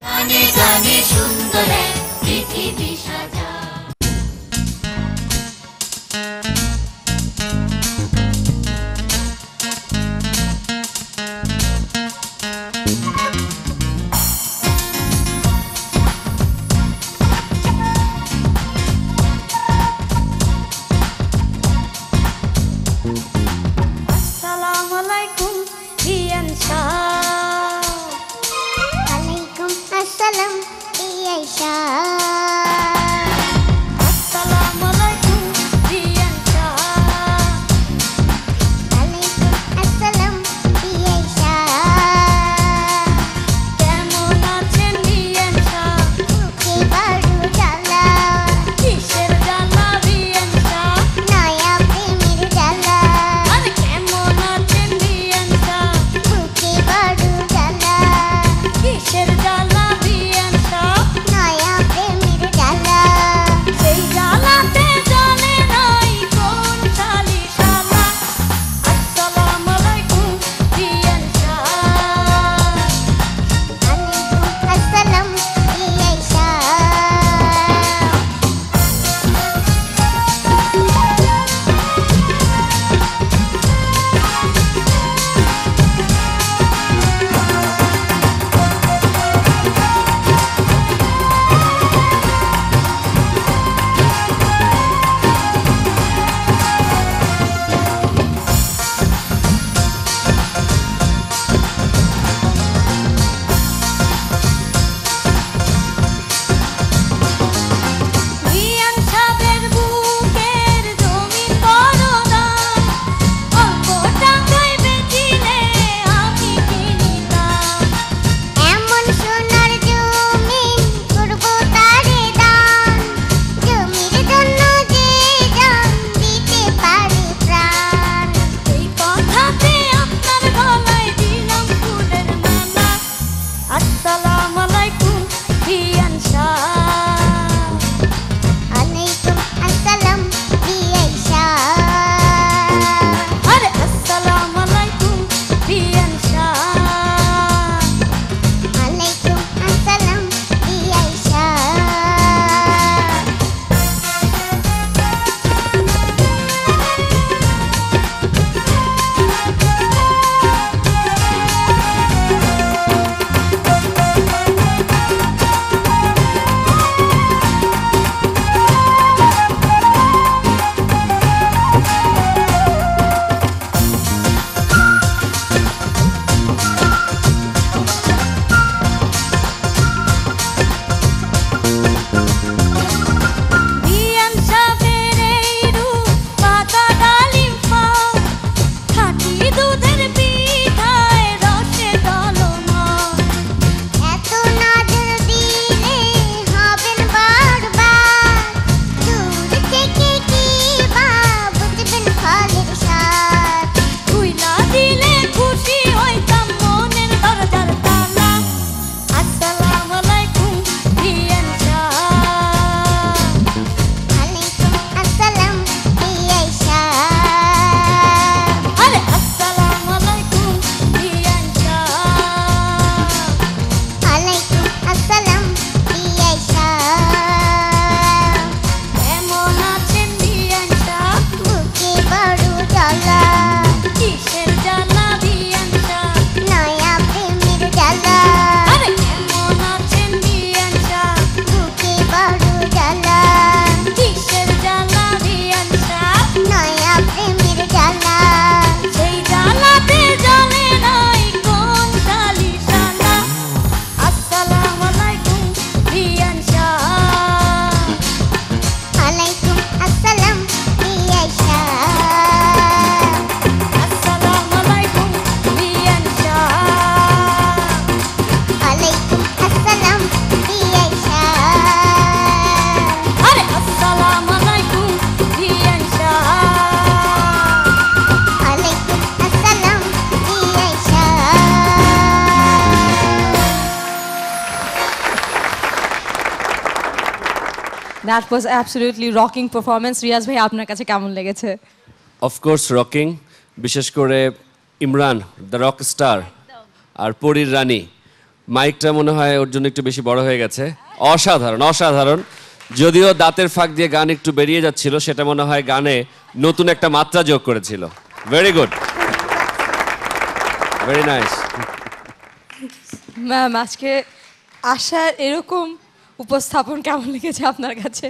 গানে গানে সুন্দর এক পৃথিবী সাজা। আসসালামু আলাইকুম ইয়ান শাহ। আলাইকুম আসসালাম ইয়ান শাহ। আসসালামু আলাইকুম ইয়ান শাহ। আলাইকুম আসসালাম ইয়ান শাহ। কেমন আছেন ইয়ান শাহ? বুকে বড় জ্বালা, কিসের জ্বালা ইয়ান শাহ? নয়া প্রেমের জ্বালা। আরে কেমন আছেন ইয়ান শাহ? বুকে বড় জ্বালা, কিসের জ্বালা ইয়ান শাহ? নয়া প্রেমের জ্বালা। সেই জ্বালাতে জানে নাই কোন শালি শালা। আসসালামু আলাইকুম ইয়ান শাহ। আলাইকুম আসসালাম ইয়ান শাহ। ইয়ান শাহের বুকের জমিন বড় দাম, অল্প টাকায় বেচিলে আমি কিনিতাম। এমন সোনার জমিন করব তারে দান, জমির জন্য যে জান দিতে পারে প্রাণ। এই কথাতে আপনার গলায় দিলাম ফুলের মালা। আসসালামু আলাইকুম ইয়ান শাহ। আলাইকুম আসসালাম ইয়ান শাহ। আরে আসসালামু আলাইকুম ইয়ান শাহ। আলাইকুম আসসালাম ইয়ান শাহ। ইয়ান শাহের এই রূপ পাকা ডালিম ফল, খাঁটি দুধের পিঠায় রসে টলমল। এত নজর দিলে হবেন বারবার, দূর থেকে কি বা বুঝবেন ফলের স্বাদ। খুইলা দিলে খুশি হইতাম মনের দরজার তালা। আসসালামু আলাইকুম ইয়ান শাহ। আলাইকুম আসসালাম ইয়ান শাহ। আরে আসসালামু আলাইকুম ইয়ান শাহ। আলাইকুম আসসালাম ইয়ান শাহ। কেমন আছেন ইয়ান শাহ? বুকে বড় জ্বালা, কিসের জ্বালা ইয়ান শাহ? নয়া প্রেমের জ্বালা। আরে কেমন আছেন ইয়ান শাহ? বুকে বড় জ্বালা, কিসের জ্বালা ইয়ান শাহ? নয়া প্রেমের জ্বালা। সেই জ্বালাতে জানে নাই কোন শালি শালা। আসসালামু আলাইকুম ইয়ান শাহ। আলাইকুম আসসালাম ইয়ান শাহ। আসসালামু আলাইকুম ইয়ান শাহ। আলাইকুম আসসালাম ইয়ান শাহ। আরে আসসালামু আলাইকুম ইয়ান শাহ। আলাইকুম আসসালাম ইয়ান Shah. That was absolutely rocking performance. Riaz ভাই আপনার কাছে কেমন লেগেছে? অফকোর্স রকিং, বিশেষ করে ইমরান দ্য রক স্টার আর পরীর রানী মাইকটা মনে হয় ওর জন্য একটু বেশি বড় হয়ে গেছে। অসাধারণ অসাধারণ। যদিও দাঁতের ফাঁক দিয়ে গান একটু বেরিয়ে যাচ্ছিল, সেটা মনে হয় গানে নতুন একটা মাত্রা যোগ করেছিল। Very good, very nice. Ma'am, আজকে আশার এরকম উপস্থাপন কেমন লেগেছে আপনার কাছে?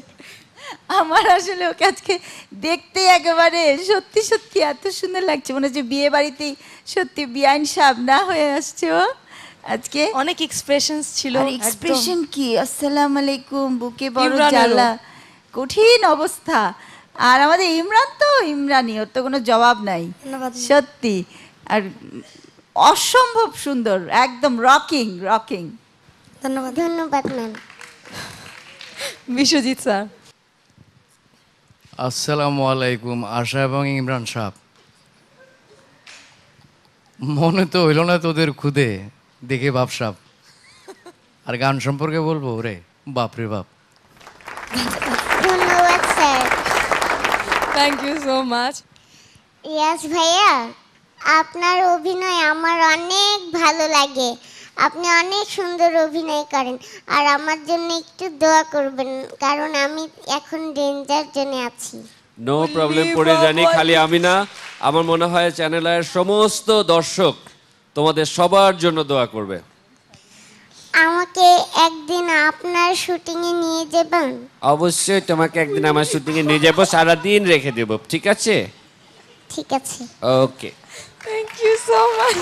আমার আসলে ওকে আজকে দেখতে একেবারে সত্যি সত্যি এত সুন্দর লাগছে, মনে হচ্ছে বিয়ে বাড়িতেই সত্যি বিয়াইন সাহেব না হয়ে আসছে ও আজকে। অনেক এক্সপ্রেশনস ছিল। আর এক্সপ্রেশন কি, আসসালামু আলাইকুম, বুকে বড় ইমরানেরও। জ্বালা, কঠিন অবস্থা। আর আমাদের ইমরান তো ইমরানই, ওর তো কোনো জবাব নাই সত্যি। আর অসম্ভব সুন্দর, একদম রকিং রকিং। ধন্যবাদ ধন্যবাদ ম্যাম। বিশ্বজিৎ স্যার। আসসালামু আলাইকুম আশা এবং ইমরান সাহেব। মনে তো হইল না তোদের খুদে দেখে বাপ সাহেব। আর গান সম্পর্কে বলবো রে বাপ রে বাপ। ধন্যবাদ sir. Thank you so much. Riyaz ভাইয়া, আপনার অভিনয় আমার অনেক ভালো লাগে। আপনি অনেক সুন্দর অভিনয় করেন। আর আমার জন্য একটু দোয়া করবেন, কারণ আমি এখন ডেঞ্জার জোনে আছি। নো প্রবলেম, পড়ে জানি। খালি আমি না, আমার মনে হয় চ্যানেলের সমস্ত দর্শক তোমাদের সবার জন্য দোয়া করবে। আমাকে একদিন আপনার শুটিংয়ে নিয়ে যাবেন? অবশ্যই তোমাকে একদিন আমার শুটিংয়ে নিয়ে যাবো, সারাদিন রেখে দেবো, ঠিক আছে? ঠিক আছে। Okay. Thank you so much.